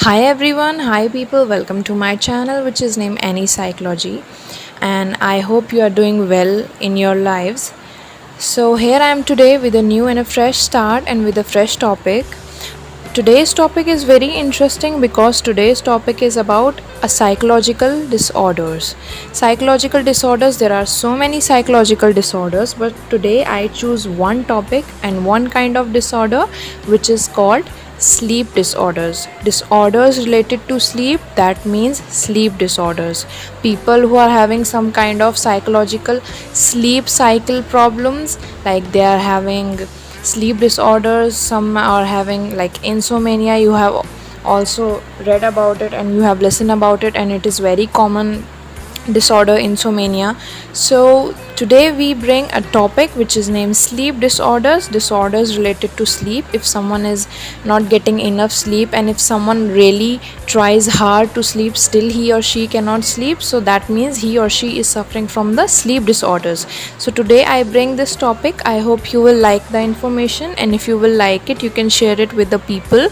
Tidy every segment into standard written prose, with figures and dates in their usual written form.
Hi everyone, hi people, welcome to my channel which is named Any Psychology, and I hope you are doing well in your lives. So here I am today with a new and a fresh start and with a fresh topic. Today's topic is very interesting because today's topic is about a psychological disorders. Psychological disorders, there are so many psychological disorders, but today I choose one topic and one kind of disorder which is called sleep disorders. Disorders related to sleep, that means sleep disorders. People who are having some kind of psychological sleep cycle problems, like they are having sleep disorders, some are having like insomnia. You have also read about it and you have listened about it, and it is very common disorder, insomnia. So today we bring a topic which is named sleep disorders related to sleep. If someone is not getting enough sleep, and if someone really tries hard to sleep, still he or she cannot sleep, so that means he or she is suffering from the sleep disorders. So today I bring this topic. I hope you will like the information, and if you will like it, you can share it with the people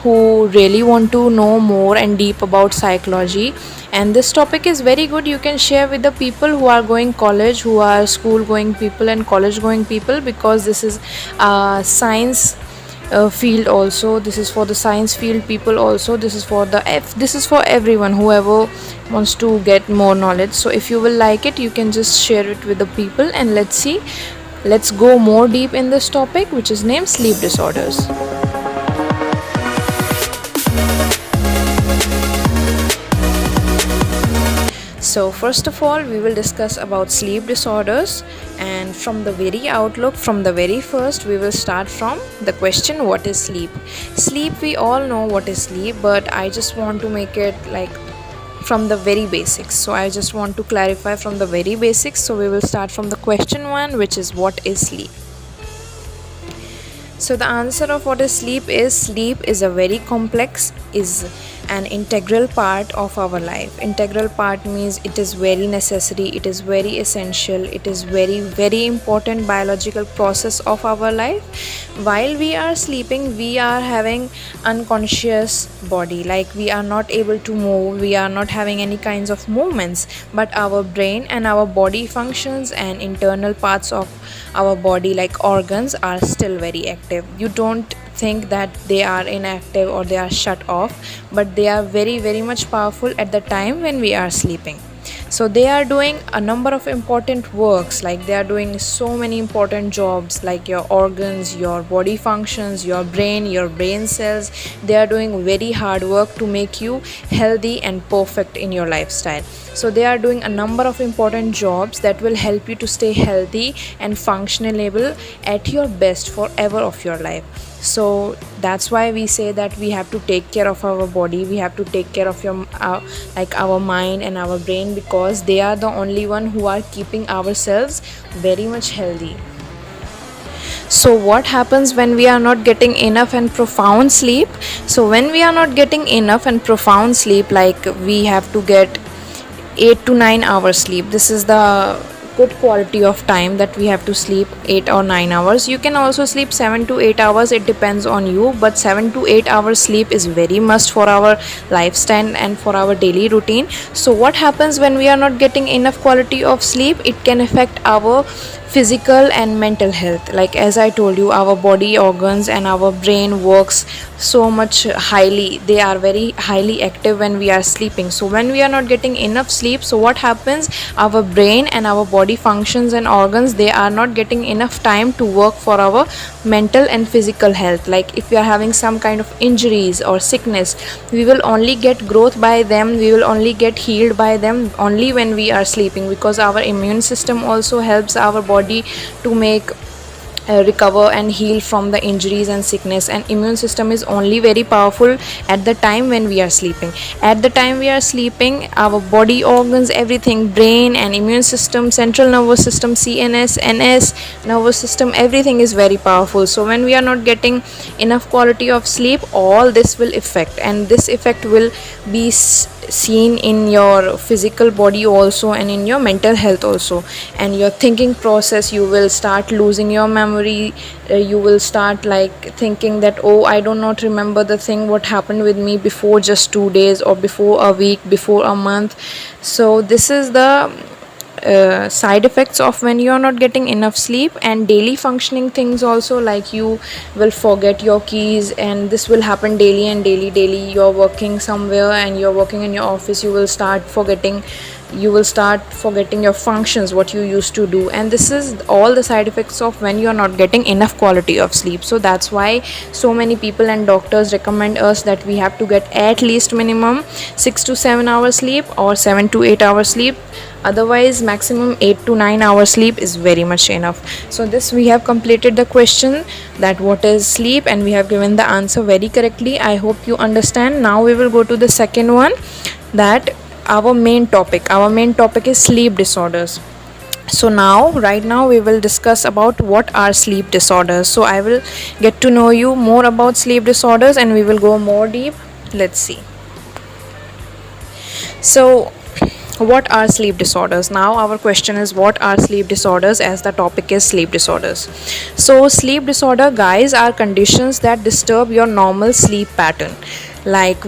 who really want to know more and deep about psychology. And this topic is very good. You can share with the people who are going college, who are school going people and college going people, because this is science field also. This is for the science field people also. This is for this is for everyone, whoever wants to get more knowledge. So if you will like it, you can just share it with the people, and let's go more deep in this topic which is named sleep disorders. So first of all, we will discuss about sleep disorders, and from the very outlook, from the very first, we will start from the question, what is sleep? Sleep, we all know what is sleep, but I just want to make it like from the very basics. So I just want to clarify from the very basics. So we will start from the question one, which is what is sleep? So the answer of what is sleep is a very complex, is an integral part of our life. Integral part means it is very necessary, it is very essential, it is very important biological process of our life. While we are sleeping, we are having unconscious body, like we are not able to move, we are not having any kinds of movements, but our brain and our body functions and internal parts of our body like organs are still very active. You don't think that they are inactive or they are shut off, but they are very much powerful at the time when we are sleeping. So they are doing a number of important works, like they are doing so many important jobs, like your organs, your body functions, your brain cells. They are doing very hard work to make you healthy and perfect in your lifestyle. So they are doing a number of important jobs that will help you to stay healthy and functionable at your best forever of your life. So that's why we say that we have to take care of our body, we have to take care of our mind and our brain, because they are the only one who are keeping ourselves very much healthy. So what happens when we are not getting enough and profound sleep? So when we are not getting enough and profound sleep, like we have to get 8 to 9 hours sleep. This is the good quality of time that we have to sleep, 8 or 9 hours. You can also sleep 7 to 8 hours, it depends on you, but 7 to 8 hours sleep is very must for our lifestyle and for our daily routine. So what happens when we are not getting enough quality of sleep? It can affect our physical and mental health. Like as I told you, our body organs and our brain works so much highly, they are very highly active when we are sleeping. So when we are not getting enough sleep, so what happens? Our brain and our body functions and organs, they are not getting enough time to work for our mental and physical health. Like if we are having some kind of injuries or sickness, we will only get growth by them, we will only get healed by them only when we are sleeping, because our immune system also helps our body to make recover and heal from the injuries and sickness, and immune system is only very powerful at the time when we are sleeping. At the time we are sleeping, our body organs, everything, brain and immune system, central nervous system, CNS, NS nervous system, everything is very powerful. So when we are not getting enough quality of sleep, all this will affect, and this effect will be seen in your physical body also and in your mental health also, and your thinking process. You will start losing your memory, memory. You will start like thinking that, oh, I do not remember the thing what happened with me before just 2 days, or before a week, before a month. So this is the side effects of when you are not getting enough sleep. And daily functioning things also, like you will forget your keys, and this will happen daily and daily. You're working somewhere and you're working in your office, you will start forgetting your functions, what you used to do. And this is all the side effects of when you're not getting enough quality of sleep. So that's why so many people and doctors recommend us that we have to get at least minimum 6 to 7 hours sleep, or 7 to 8 hours sleep. Otherwise maximum 8 to 9 hours sleep is very much enough. So this, we have completed the question that what is sleep, and we have given the answer very correctly. I hope you understand. Now we will go to the second one, that our main topic is sleep disorders. So right now we will discuss about what are sleep disorders. So I will get to know you more about sleep disorders, and we will go more deep. Let's see. So what are sleep disorders? Now our question is, what are sleep disorders, as the topic is sleep disorders. So sleep disorder, guys, are conditions that disturb your normal sleep pattern. Like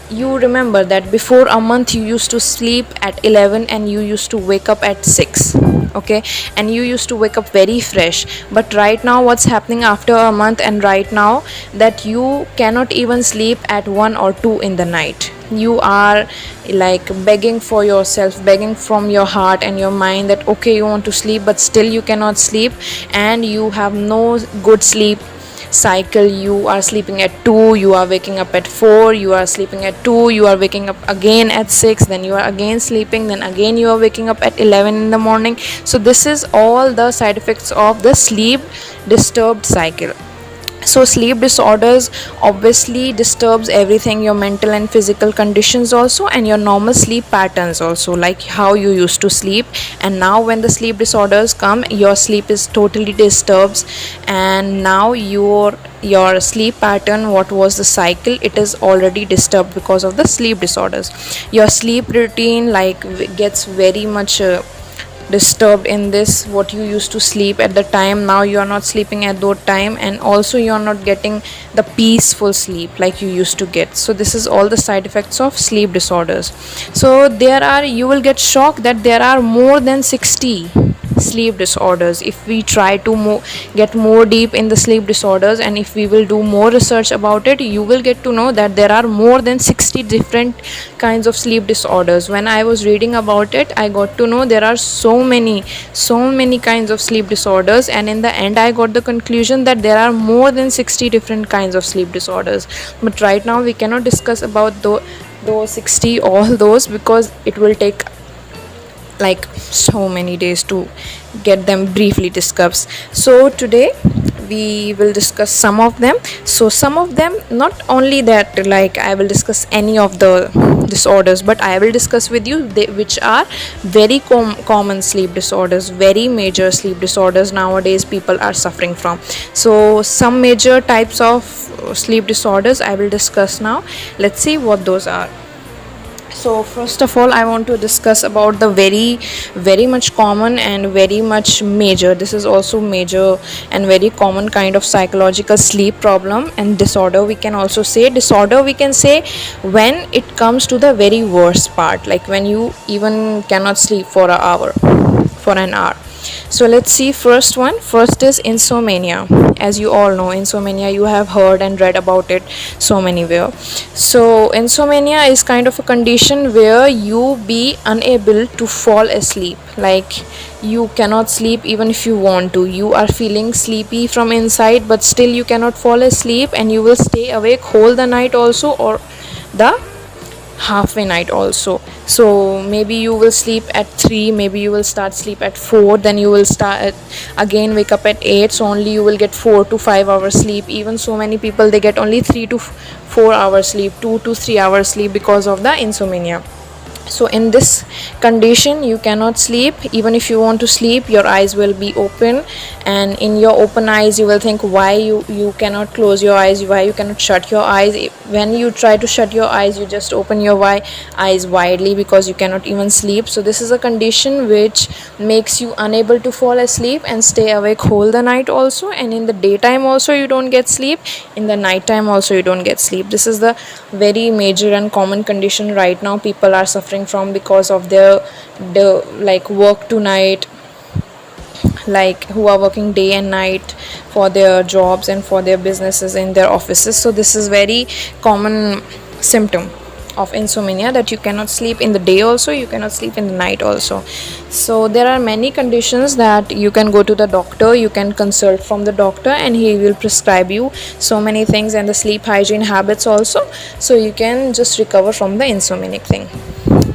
you remember that before a month you used to sleep at 11 and you used to wake up at 6, okay, and you used to wake up very fresh. But right now what's happening after a month, and right now that you cannot even sleep at 1 or 2 in the night. You are like begging for yourself, begging from your heart and your mind that okay, you want to sleep, but still you cannot sleep, and you have no good sleep cycle. You are sleeping at 2, you are waking up at 4, you are sleeping at 2, you are waking up again at 6, then you are again sleeping, then again you are waking up at 11 in the morning. So this is all the side effects of the sleep disturbed cycle. So sleep disorders obviously disturbs everything, your mental and physical conditions also, and your normal sleep patterns also, like how you used to sleep. And now when the sleep disorders come, your sleep is totally disturbed, and now your sleep pattern, what was the cycle, it is already disturbed because of the sleep disorders. Your sleep routine gets very much disturbed in this. What you used to sleep at the time, now you are not sleeping at that time, and also you are not getting the peaceful sleep like you used to get. So this is all the side effects of sleep disorders. So you will get shocked that there are more than 60 sleep disorders. If we try to get more deep in the sleep disorders, and if we will do more research about it, you will get to know that there are more than 60 different kinds of sleep disorders. When I was reading about it, I got to know there are so many kinds of sleep disorders, and in the end I got the conclusion that there are more than 60 different kinds of sleep disorders. But right now we cannot discuss about those 60 all those, because it will take like so many days to get them briefly discussed. So today we will discuss some of them. So some of them, not only that like I will discuss any of the disorders, but I will discuss with you which are very common sleep disorders, very major sleep disorders nowadays people are suffering from. So some major types of sleep disorders I will discuss now. Let's see what those are. So first of all, I want to discuss about the very much common and very much major, this is also major and very common kind of psychological sleep problem and disorder. We can also say disorder, we can say when it comes to the very worst part, like when you even cannot sleep for an hour. So let's see. First is insomnia. As you all know, insomnia, you have heard and read about it so manywhere. So insomnia is kind of a condition where you be unable to fall asleep, like you cannot sleep even if you want to. You are feeling sleepy from inside, but still you cannot fall asleep, and you will stay awake whole the night also, or the halfway night also. So maybe you will sleep at 3, maybe you will start sleep at 4, then you will start again wake up at 8, so only you will get 4 to 5 hours sleep. Even so many people, they get only 3 to 4 hours sleep, 2 to 3 hours sleep because of the insomnia. So in this condition you cannot sleep. Even if you want to sleep, your eyes will be open, and in your open eyes you will think why you cannot close your eyes, why you cannot shut your eyes. When you try to shut your eyes, you just open your eyes widely because you cannot even sleep. So this is a condition which makes you unable to fall asleep and stay awake whole the night also, and in the daytime also you don't get sleep, in the night time also you don't get sleep. This is the very major and common condition right now people are suffering from because of their like work tonight, like who are working day and night for their jobs and for their businesses in their offices. So this is very common symptom of insomnia, that you cannot sleep in the day also, you cannot sleep in the night also. So there are many conditions that you can go to the doctor, you can consult from the doctor, and he will prescribe you so many things and the sleep hygiene habits also, so you can just recover from the insomniac thing.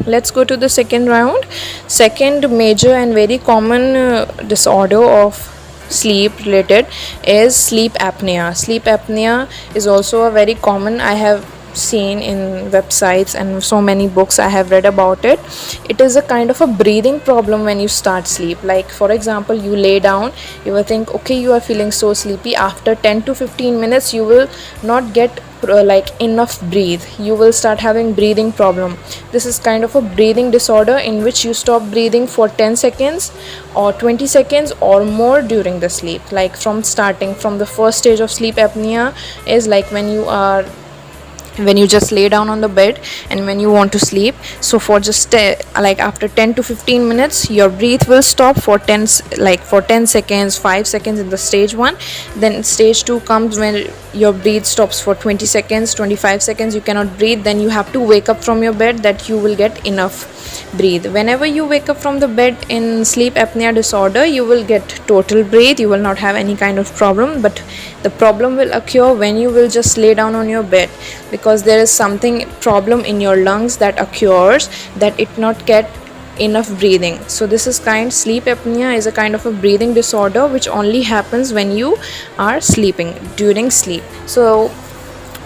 Let's go to the second round. Second major and very common disorder of sleep related is sleep apnea. Sleep apnea is also a very common, I have seen in websites and so many books I have read about it. It is a kind of a breathing problem when you start sleep. Like for example, you lay down, you will think okay, you are feeling so sleepy. After 10 to 15 minutes you will not get like enough breathe, you will start having breathing problem. This is kind of a breathing disorder in which you stop breathing for 10 seconds or 20 seconds or more during the sleep. Like from the first stage of sleep apnea is like when you just lay down on the bed and when you want to sleep. So for just like after 10 to 15 minutes your breath will stop for 10 seconds, 5 seconds in the stage 1. Then stage 2 comes when your breath stops for 20 seconds, 25 seconds, you cannot breathe. Then you have to wake up from your bed that you will get enough breathe. Whenever you wake up from the bed in sleep apnea disorder, you will get total breathe, you will not have any kind of problem. But the problem will occur when you will just lay down on your bed, because there is something problem in your lungs that occurs that it not get enough breathing. So this is sleep apnea is a kind of a breathing disorder which only happens when you are sleeping, during sleep. So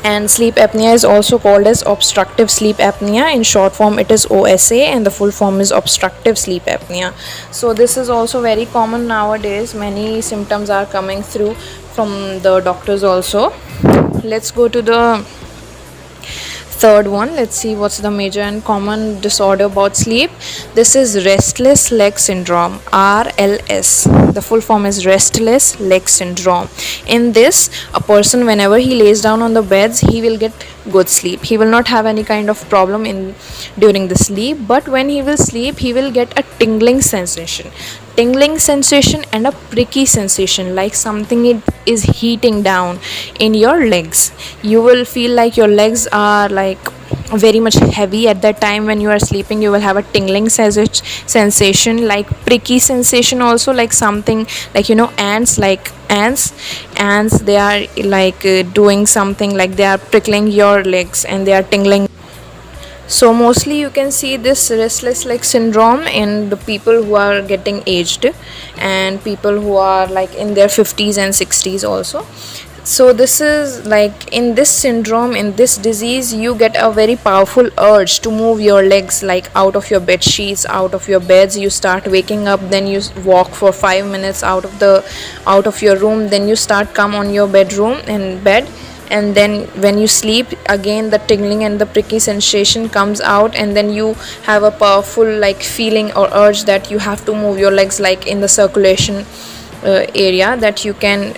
and sleep apnea is also called as obstructive sleep apnea. In short form it is OSA, and the full form is obstructive sleep apnea. So this is also very common nowadays. Many symptoms are coming through from the doctors also. Let's go to the third one. Let's see what's the major and common disorder about sleep. This is restless leg syndrome, RLS. The full form is restless leg syndrome. In this, a person whenever he lays down on the beds, he will get good sleep. He will not have any kind of problem during the sleep, but when he will sleep, he will get a tingling sensation and a pricky sensation, like something is heating down in your legs. You will feel like your legs are like very much heavy at that time. When you are sleeping, you will have a tingling sensation, like pricky sensation also, like something like ants they are like doing something, like they are prickling your legs and they are tingling. So mostly you can see this restless leg syndrome in the people who are getting aged and people who are like in their 50s and 60s also. So this is like in this syndrome, in this disease, you get a very powerful urge to move your legs like out of your bed sheets, out of your beds. You start waking up, then you walk for 5 minutes out of your room, then you start come on your bedroom and bed, and then when you sleep again the tingling and the pricky sensation comes out, and then you have a powerful like feeling or urge that you have to move your legs like in the circulation area, that you can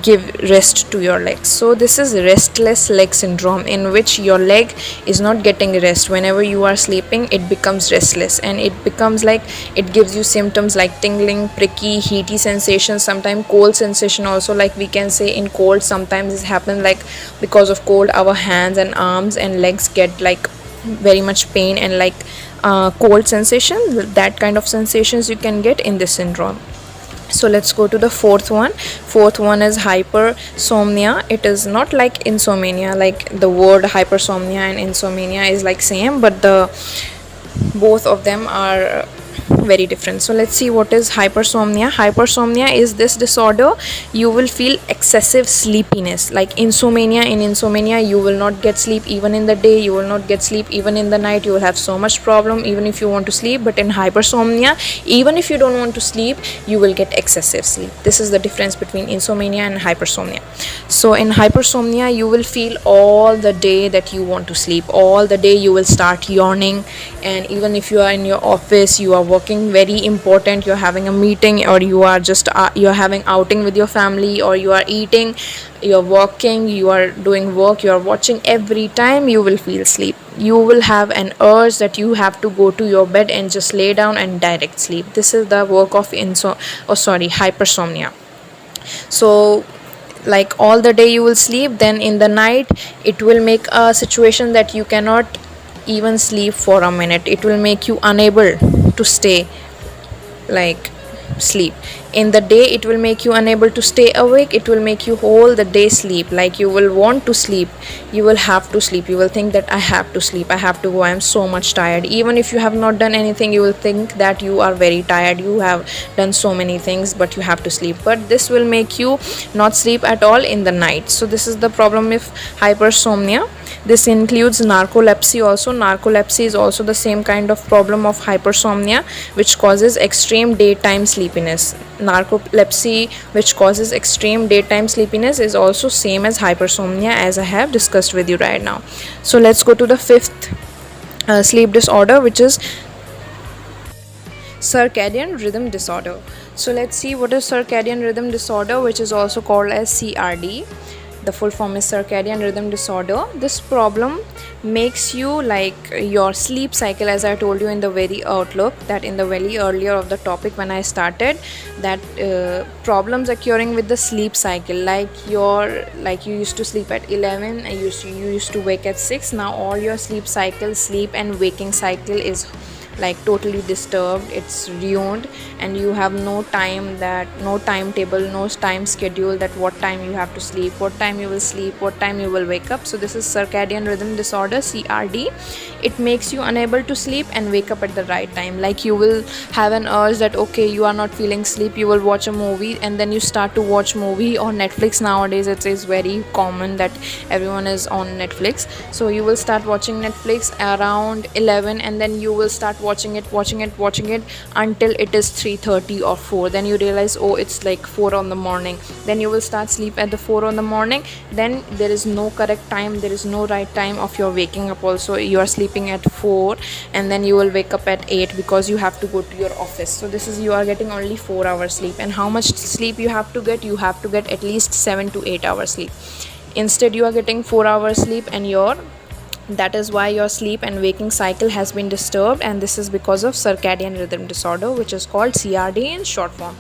give rest to your legs. So this is restless leg syndrome, in which your leg is not getting rest. Whenever you are sleeping, it becomes restless, and it becomes like it gives you symptoms like tingling, pricky, heaty sensation, sometimes cold sensation also. Like we can say in cold, sometimes it happens like because of cold our hands and arms and legs get like very much pain and like cold sensation. That kind of sensations you can get in this syndrome. So let's go to the fourth one. Fourth one is hypersomnia. It is not like insomnia, like the word hypersomnia and insomnia is like same, but both of them are very different. So let's see what is hypersomnia. Hypersomnia is this disorder you will feel excessive sleepiness, like insomnia. In insomnia you will not get sleep even in the day, you will not get sleep even in the night, you will have so much problem even if you want to sleep. But in hypersomnia, even if you don't want to sleep, you will get excessive sleep. This is the difference between insomnia and hypersomnia. So in hypersomnia you will feel all the day that you want to sleep, all the day you will start yawning. And even if you are in your office, you are working very important, you're having a meeting, or you are just you're having outing with your family, or you are eating, you're working, you are doing work, you are watching, every time you will feel sleep. You will have an urge that you have to go to your bed and just lay down and direct sleep. This is the work of hypersomnia. So like all the day you will sleep, then in the night it will make a situation that you cannot even sleep for a minute. It will make you unable to stay like sleep. In the day it will make you unable to stay awake, it will make you whole the day sleep, like you will want to sleep, you will have to sleep, you will think that I have to sleep, I have to go, I am so much tired. Even if you have not done anything, you will think that you are very tired, you have done so many things, but you have to sleep. But this will make you not sleep at all in the night. So this is the problem with hypersomnia. This includes narcolepsy also. Narcolepsy is also the same kind of problem of hypersomnia, which causes extreme daytime sleepiness. Narcolepsy, which causes extreme daytime sleepiness, is also same as hypersomnia, as I have discussed with you right now. So let's go to the fifth sleep disorder, which is circadian rhythm disorder. So let's see what is circadian rhythm disorder, which is also called as CRD. The full form is circadian rhythm disorder. This problem makes you like your sleep cycle, as I told you in the very outlook, that in the very earlier of the topic when I started, that problems occurring with the sleep cycle, like you used to sleep at 11 and you used to wake at 6. Now all your sleep and waking cycle is like totally disturbed, it's ruined, and you have no timetable, no time schedule, that what time you have to sleep, what time you will sleep, what time you will wake up. So this is circadian rhythm disorder, CRD. It makes you unable to sleep and wake up at the right time. Like you will have an urge that okay, you are not feeling sleep, you will watch a movie, and then you start to watch movie on Netflix. Nowadays it is very common that everyone is on Netflix, so you will start watching Netflix around 11, and then you will start watching it until it is 3:30 or 4. Then you realize, oh, it's like 4 on the morning. Then you will start sleep at the 4 on the morning. Then there is no correct time, there is no right time of your waking up also. You are sleeping at 4 and then you will wake up at 8 because you have to go to your office. So this is, you are getting only 4 hours sleep. And how much sleep you have to get? You have to get at least 7 to 8 hours sleep. Instead you are getting 4 hours sleep, and that is why your sleep and waking cycle has been disturbed, and this is because of circadian rhythm disorder, which is called CRD in short form.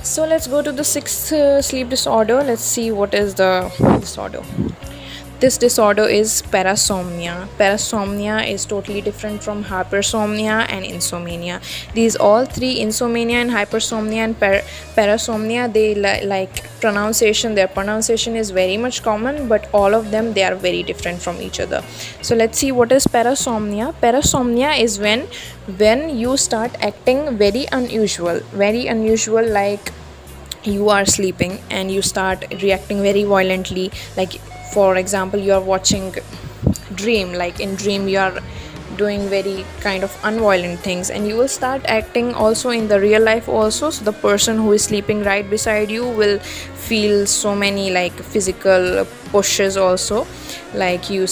So let's go to the sixth sleep disorder. Let's see what is the disorder. This disorder is parasomnia. Parasomnia is totally different from hypersomnia and insomnia. These all three, insomnia and hypersomnia and parasomnia, they like pronunciation. Their pronunciation is very much common, but all of them, they are very different from each other. So let's see what is parasomnia. Parasomnia is when you start acting very unusual, like you are sleeping and you start reacting very violently. Like for example, you are watching dream, like in dream you are doing very kind of unviolent things, and you will start acting also in the real life also. So the person who is sleeping right beside you will feel so many like physical pushes also, like you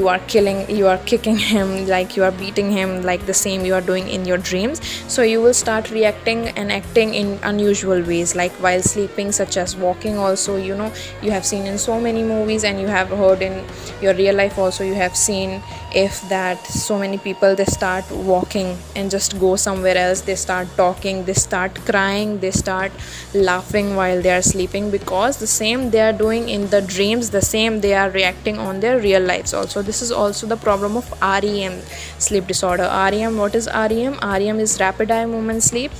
are kicking him, like you are beating him, like the same you are doing in your dreams. So you will start reacting and acting in unusual ways, like while sleeping, such as walking also. You have seen in so many movies, and you have heard in your real life also, you have seen if that so many people, they start walking and just go somewhere else, they start talking, they start crying, they start laughing while they are sleeping, because the same they are doing in the dreams, the same they are reacting on their real lives also. This is also the problem of REM sleep disorder. REM, what is REM? REM is rapid eye movement sleep.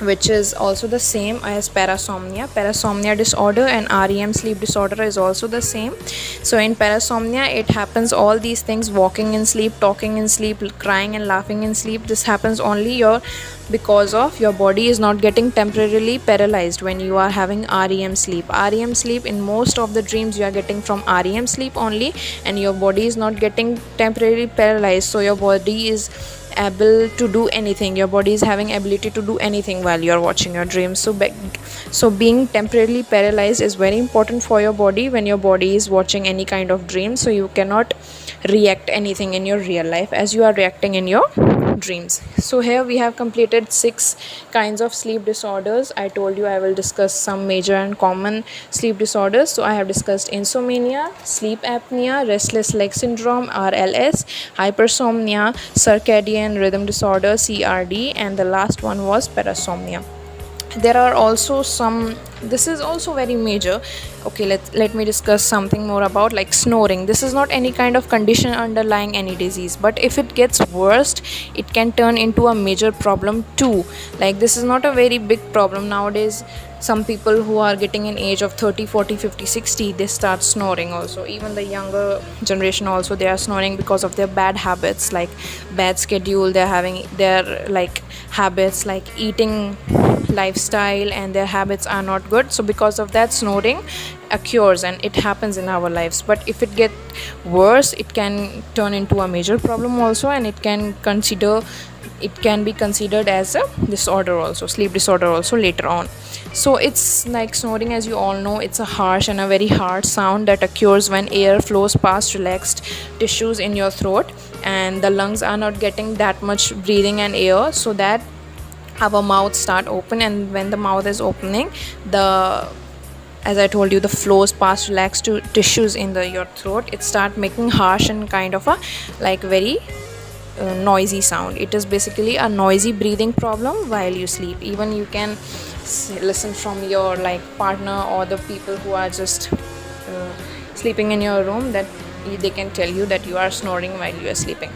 which is also the same as parasomnia. Parasomnia disorder and REM sleep disorder is also the same. So in parasomnia, it happens all these things: walking in sleep, talking in sleep, crying and laughing in sleep. This happens only because of your body is not getting temporarily paralyzed when you are having REM sleep. REM sleep, in most of the dreams you are getting from REM sleep only, and your body is not getting temporarily paralyzed, so your body is able to do anything. Your body is having ability to do anything while you are watching your dreams. So being temporarily paralyzed is very important for your body when your body is watching any kind of dream, so you cannot react anything in your real life as you are reacting in your dreams. So here we have completed 6 kinds of sleep disorders. I told you I will discuss some major and common sleep disorders. So I have discussed insomnia, sleep apnea, restless leg syndrome RLS, hypersomnia, circadian rhythm disorder CRD, and the last one was parasomnia. There are also some, this is also very major. Okay, let me discuss something more about like snoring. This is not any kind of condition underlying any disease, but if it gets worse, it can turn into a major problem too. Like, this is not a very big problem nowadays. Some people who are getting in age of 30, 40, 50, 60, they start snoring also. Even the younger generation also, they are snoring because of their bad habits, like bad schedule. They're having their like habits like eating lifestyle, and their habits are not good. So because of that, snoring occurs and it happens in our lives. But if it gets worse, it can turn into a major problem also, and it can be considered as a disorder also, sleep disorder also later on. So it's like snoring, as you all know, it's a harsh and a very hard sound that occurs when air flows past relaxed tissues in your throat, and the lungs are not getting that much breathing and air, so that our mouth start open. And when the mouth is opening, as I told you, the flows past relaxed tissues in your throat, it start making harsh and kind of a like very noisy sound. It is basically a noisy breathing problem while you sleep. Even you can listen from your like partner or the people who are just sleeping in your room, that they can tell you that you are snoring while you are sleeping.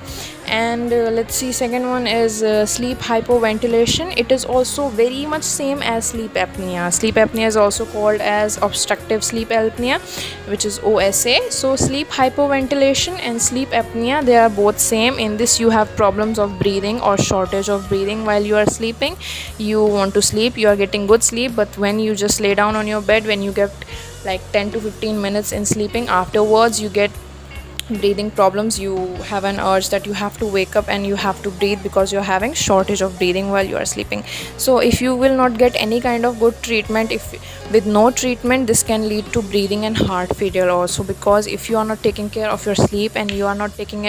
And let's see, second one is sleep hypoventilation. It is also very much same as sleep apnea. Sleep apnea is also called as obstructive sleep apnea, which is OSA. So sleep hypoventilation and sleep apnea, they are both same. In this, you have problems of breathing or shortage of breathing while you are sleeping. You want to sleep, you are getting good sleep, but when you just lay down on your bed, when you get like 10 to 15 minutes in sleeping, afterwards you get breathing problems. You have an urge that you have to wake up and you have to breathe because you're having shortage of breathing while you are sleeping. So if you will not get any kind of good treatment, if with no treatment, this can lead to breathing and heart failure also, because if you are not taking care of your sleep and you are not taking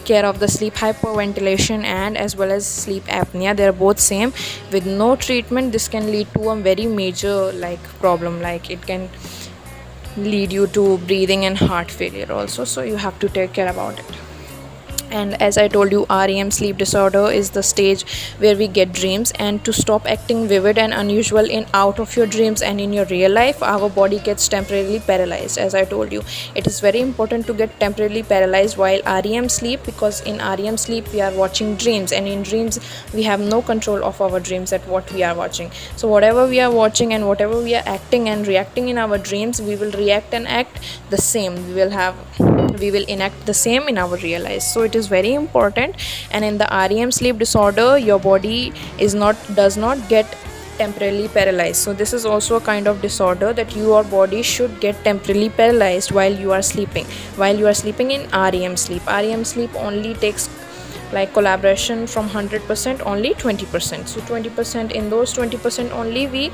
care of the sleep hyperventilation and as well as sleep apnea, they are both same. With no treatment, this can lead to a very major like problem, like it can lead you to breathing and heart failure also. So you have to take care about it. And as I told you, REM sleep disorder is the stage where we get dreams, and to stop acting vivid and unusual in out of your dreams and in your real life, our body gets temporarily paralyzed. As I told you, it is very important to get temporarily paralyzed while REM sleep, because in REM sleep we are watching dreams, and in dreams we have no control of our dreams, at what we are watching. So whatever we are watching and whatever we are acting and reacting in our dreams, we will react and act the same. We will enact the same in our real life. So it is very important. And in the REM sleep disorder, your body does not get temporarily paralyzed. So this is also a kind of disorder that your body should get temporarily paralyzed while you are sleeping. While you are sleeping in REM sleep only takes like collaboration from 100% only 20%. So 20%, in those 20% only we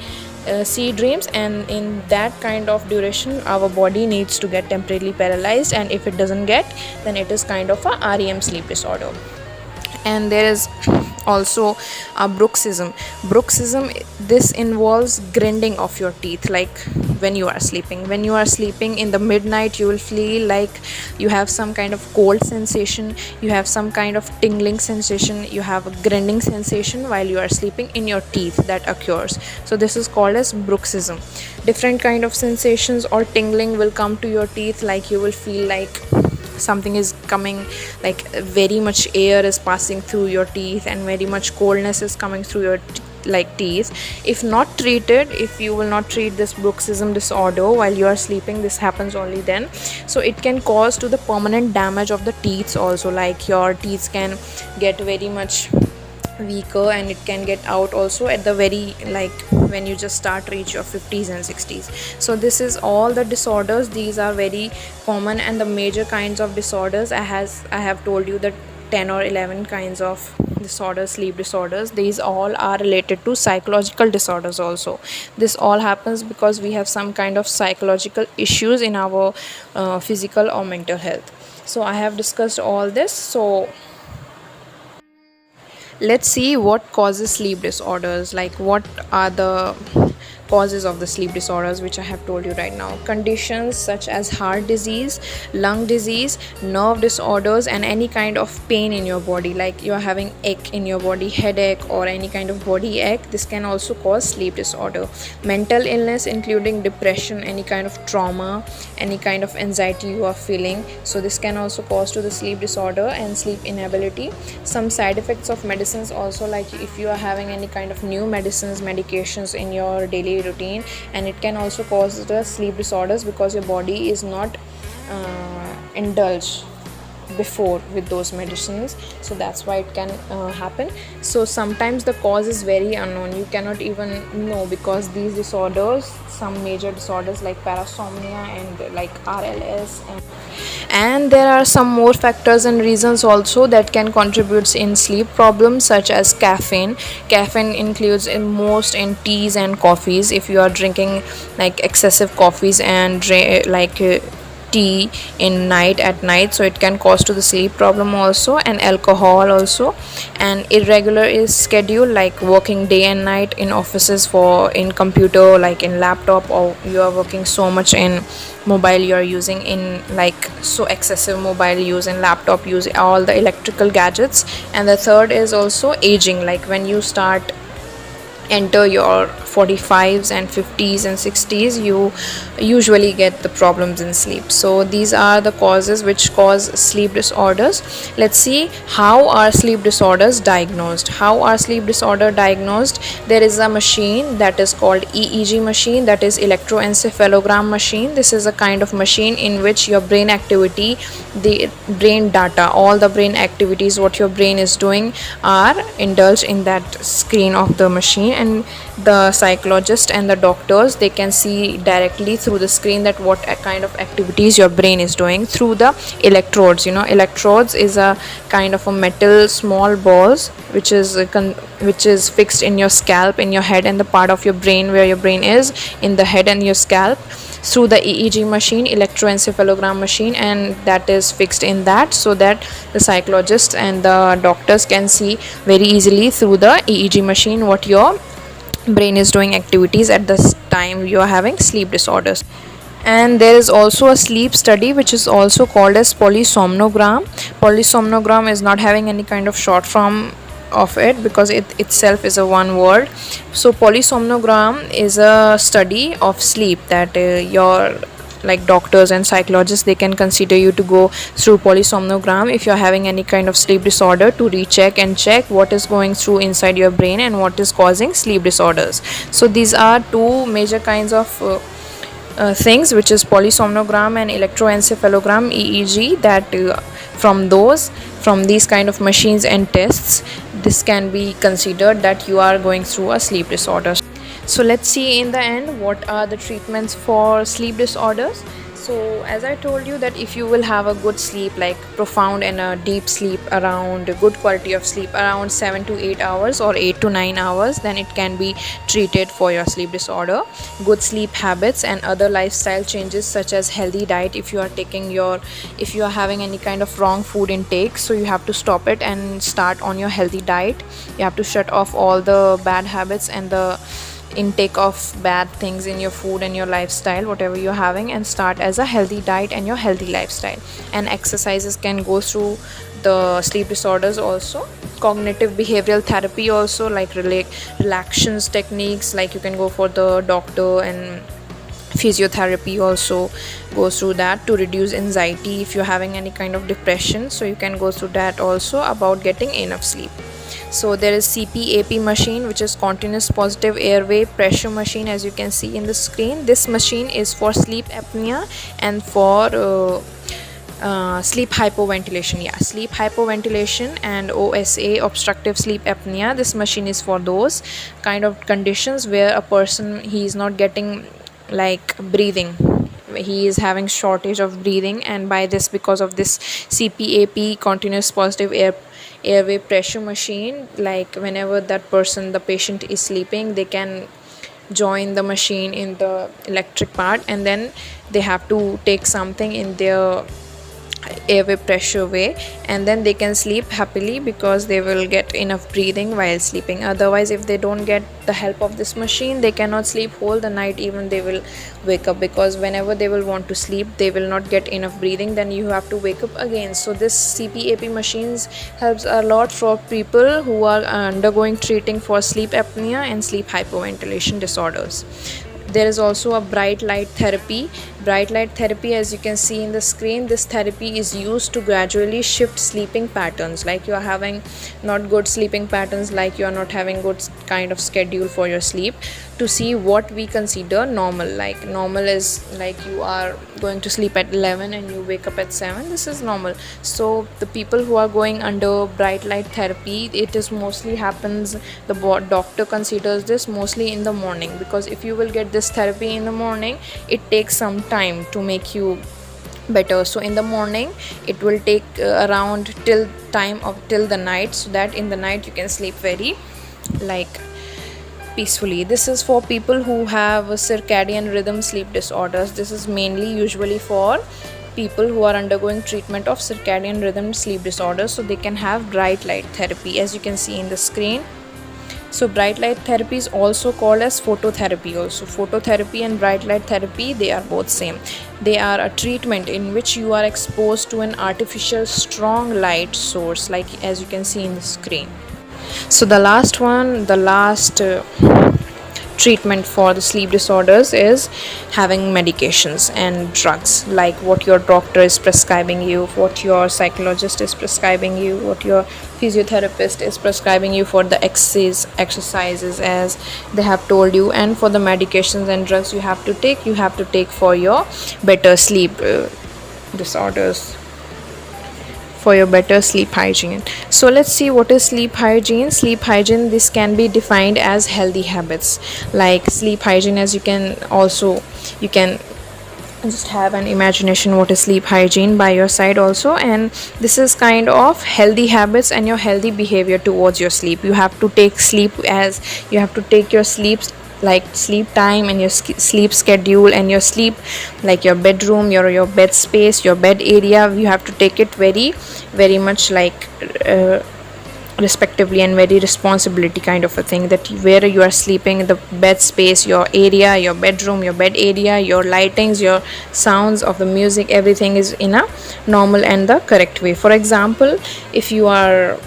see dreams, and in that kind of duration our body needs to get temporarily paralyzed, and if it doesn't get, then it is kind of a REM sleep disorder. And there is also a bruxism. This involves grinding of your teeth, like when you are sleeping in the midnight, you will feel like you have some kind of cold sensation, you have some kind of tingling sensation, you have a grinding sensation while you are sleeping in your teeth that occurs. So this is called as bruxism. Different kind of sensations or tingling will come to your teeth, like you will feel like something is coming, like very much air is passing through your teeth and very much coldness is coming through your like teeth. If not treated, if you will not treat this bruxism disorder while you are sleeping, this happens only then. So it can cause to the permanent damage of the teeth also, like your teeth can get very much weaker, and it can get out also at the very, like when you just start reach your 50s and 60s. So this is all the disorders. These are very common, and the major kinds of disorders, I have told you that 10 or 11 kinds of disorders, sleep disorders. These all are related to psychological disorders also. This all happens because we have some kind of psychological issues in our physical or mental health. So I have discussed all this. So let's see what causes sleep disorders, like what are the causes of the sleep disorders which I have told you right now. Conditions such as heart disease, lung disease, nerve disorders, and any kind of pain in your body, like you are having ache in your body, headache, or any kind of body ache. This can also cause sleep disorder. Mental illness including depression, any kind of trauma, any kind of anxiety you are feeling, so this can also cause to the sleep disorder. And sleep inability. Some side effects of medicines also, like if you are having any kind of new medications in your daily routine, and it can also cause the sleep disorders because your body is not indulged before with those medicines, so that's why it can happen. So sometimes the cause is very unknown, you cannot even know, because these disorders, some major disorders like parasomnia and like RLS, and there are some more factors and reasons also that can contribute in sleep problems, such as caffeine includes in most in teas and coffees. If you are drinking like excessive coffees and tea at night, so it can cause to the sleep problem also. And alcohol also, and irregular schedule, like working day and night in offices, for in computer, like in laptop, or you are working so much in mobile, you are using in like so excessive mobile use and laptop use, all the electrical gadgets. And the third is also aging, like when you start enter your 45s and 50s and 60s, you usually get the problems in sleep. So these are the causes which cause sleep disorders. Let's see how are sleep disorders diagnosed. There is a machine that is called EEG machine, that is electroencephalogram machine. This is a kind of machine in which your brain activity, the brain data, all the brain activities what your brain is doing are indulged in that screen of the machine. And the psychologist and the doctors, they can see directly through the screen that what kind of activities your brain is doing through the electrodes. Electrodes is a kind of a metal small balls which is fixed in your scalp, in your head, and the part of your brain where your brain is in the head and your scalp, through the EEG machine, electroencephalogram machine, and that is fixed in that, so that the psychologists and the doctors can see very easily through the EEG machine what your brain is doing activities at this time you are having sleep disorders. And there is also a sleep study which is also called as polysomnogram. Polysomnogram is not having any kind of short form of it because it itself is a one word. So polysomnogram is a study of sleep that your like doctors and psychologists, they can consider you to go through polysomnogram if you're having any kind of sleep disorder, to recheck and check what is going through inside your brain and what is causing sleep disorders. So these are two major kinds of things, which is polysomnogram and electroencephalogram EEG, that from these kind of machines and tests, this can be considered that you are going through a sleep disorder. So let's see in the end what are the treatments for sleep disorders. So as I told you that if you will have a good sleep, like profound and a deep sleep, around a good quality of sleep around 7 to 8 hours or 8 to 9 hours, then it can be treated for your sleep disorder. Good sleep habits and other lifestyle changes such as healthy diet. If you are having any kind of wrong food intake, so you have to stop it and start on your healthy diet. You have to shut off all the bad habits and the intake of bad things in your food and your lifestyle, whatever you're having, and start as a healthy diet and your healthy lifestyle. And exercises can go through the sleep disorders also. Cognitive behavioral therapy also, like relaxations techniques, like you can go for the doctor, and physiotherapy also goes through that to reduce anxiety if you're having any kind of depression, so you can go through that also, about getting enough sleep. So there is CPAP machine, which is continuous positive airway pressure machine, as you can see in the screen. This machine is for sleep apnea and for sleep hypoventilation. Yeah, sleep hypoventilation and OSA, obstructive sleep apnea. This machine is for those kind of conditions where a person, he is not getting like breathing, he is having shortage of breathing, and by this, because of this CPAP, continuous positive airway pressure machine, like whenever that person, the patient is sleeping, they can join the machine in the electric part, and then they have to take something in their airway pressure way, and then they can sleep happily because they will get enough breathing while sleeping. Otherwise, if they don't get the help of this machine, they cannot sleep whole the night. Even they will wake up, because whenever they will want to sleep, they will not get enough breathing, then you have to wake up again. So this CPAP machines helps a lot for people who are undergoing treating for sleep apnea and sleep hypoventilation disorders. There is also a bright light therapy. Bright light therapy, as you can see in the screen, this therapy is used to gradually shift sleeping patterns. Like you are having not good sleeping patterns, like you are not having good kind of schedule for your sleep, to see what we consider normal. Like normal is like you are going to sleep at 11 and you wake up at 7. This is normal. So the people who are going under bright light therapy, it is mostly happens, the doctor considers this mostly in the morning, because if you will get this therapy in the morning, it takes some time to make you better. So in the morning it will take around till the night, so that in the night you can sleep very like peacefully. This is for people who have circadian rhythm sleep disorders. This is mainly usually for people who are undergoing treatment of circadian rhythm sleep disorders, so they can have bright light therapy, as you can see in the screen. So bright light therapy is also called as phototherapy. Also, phototherapy and bright light therapy, they are both same. They are a treatment in which you are exposed to an artificial strong light source, like as you can see in the screen. So the last treatment for the sleep disorders is having medications and drugs, like what your doctor is prescribing you, what your psychologist is prescribing you, what your physiotherapist is prescribing you for the exercises as they have told you. And for the medications and drugs you have to take for your better sleep disorders, for your better sleep hygiene. So let's see what is sleep hygiene. Sleep hygiene, this can be defined as healthy habits. Like sleep hygiene, as you can just have an imagination what is sleep hygiene by your side also, and this is kind of healthy habits and your healthy behavior towards your sleep. You have to take your sleeps, like sleep time and your sleep schedule and your sleep, like your bedroom, your bed space, your bed area, you have to take it very very much like respectively and very responsibility kind of a thing, that where you are sleeping, the bed space, your area, your bedroom, your bed area, your lightings, your sounds of the music, everything is in a normal and the correct way. For example, if you are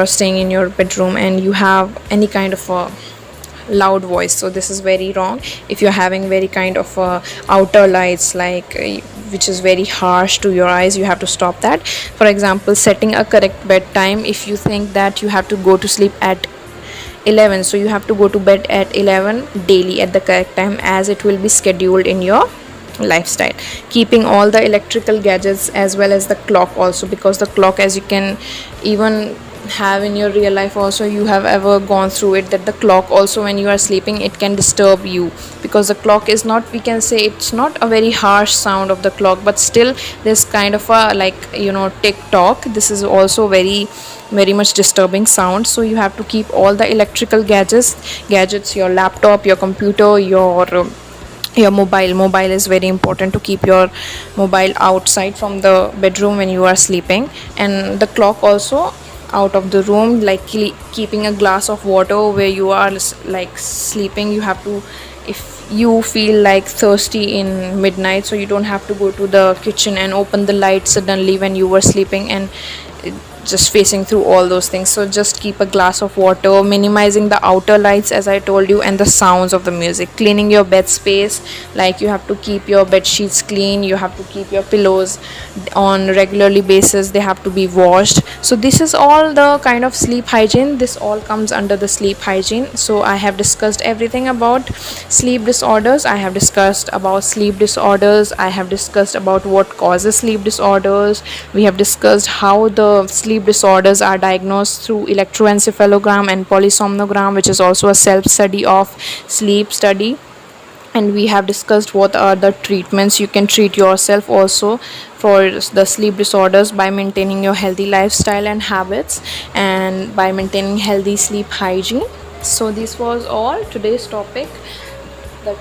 staying in your bedroom and you have any kind of a loud voice, so this is very wrong. If you're having very kind of outer lights, like which is very harsh to your eyes, you have to stop that. For example, setting a correct bedtime. If you think that you have to go to sleep at 11, so you have to go to bed at 11 daily at the correct time, as it will be scheduled in your lifestyle. Keeping all the electrical gadgets as well as the clock also, because the clock, as you can even have in your real life also, you have ever gone through it, that the clock also when you are sleeping, it can disturb you, because the clock is not, we can say it's not a very harsh sound of the clock, but still this kind of a tick tock, this is also very very much disturbing sound. So you have to keep all the electrical gadgets, your laptop, your computer, your mobile is very important to keep your mobile outside from the bedroom when you are sleeping, and the clock also out of the room, like keeping a glass of water where you are like sleeping. You have to, if you feel like thirsty in midnight, so you don't have to go to the kitchen and open the light suddenly when you were sleeping and just facing through all those things. So just keep a glass of water, minimizing the outer lights as I told you, and the sounds of the music, cleaning your bed space, like you have to keep your bed sheets clean, you have to keep your pillows on regularly basis, they have to be washed. So this is all the kind of sleep hygiene, this all comes under the sleep hygiene. So I have discussed everything about sleep disorders, I have discussed about sleep disorders, I have discussed about what causes sleep disorders, we have discussed how the sleep disorders are diagnosed through electroencephalogram and polysomnogram, which is also a self study of sleep study, and we have discussed what are the treatments you can treat yourself also for the sleep disorders by maintaining your healthy lifestyle and habits and by maintaining healthy sleep hygiene. So this was all today's topic.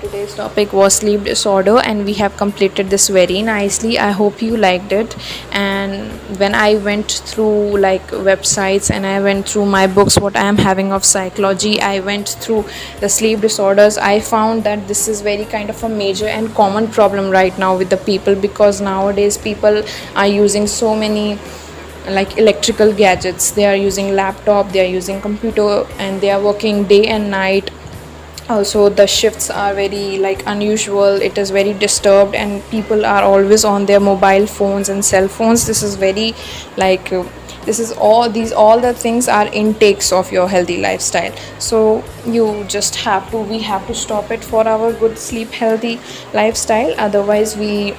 Today's topic was sleep disorder, and we have completed this very nicely. I hope you liked it. And when I went through like websites and I went through my books, what I am having of psychology, I went through the sleep disorders, I found that this is very kind of a major and common problem right now with the people, because nowadays people are using so many like electrical gadgets, they are using laptop, they are using computer, and they are working day and night. Also the shifts are very like unusual, it is very disturbed, and people are always on their mobile phones and cell phones. This is very like this is all the things are intakes of your healthy lifestyle. So you just have to we have to stop it for our good sleep healthy lifestyle, otherwise we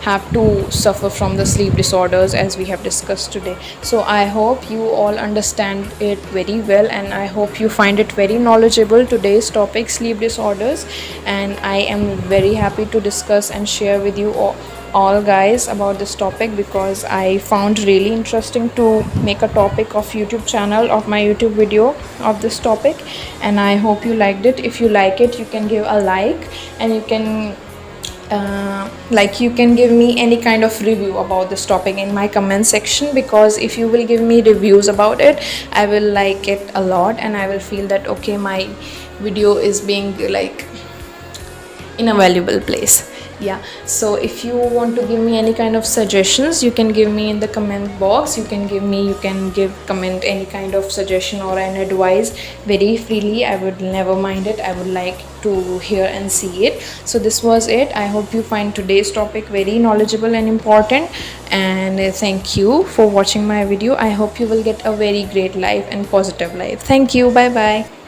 have to suffer from the sleep disorders as we have discussed today. So I hope you all understand it very well, and I hope you find it very knowledgeable, today's topic, sleep disorders. And I am very happy to discuss and share with you all guys about this topic, because I found really interesting to make a topic of YouTube channel, of my YouTube video of this topic. And I hope you liked it. If you like it, you can give a like, and you can you can give me any kind of review about this topic in my comment section, because if you will give me reviews about it, I will like it a lot, and I will feel that okay, my video is being like in a valuable place. Yeah, so if you want to give me any kind of suggestions, you can give me in the comment box, you can comment any kind of suggestion or an advice very freely. I would never mind it, I would like to hear and see it. So this was it. I hope you find today's topic very knowledgeable and important, and thank you for watching my video. I hope you will get a very great life and positive life. Thank you. Bye bye.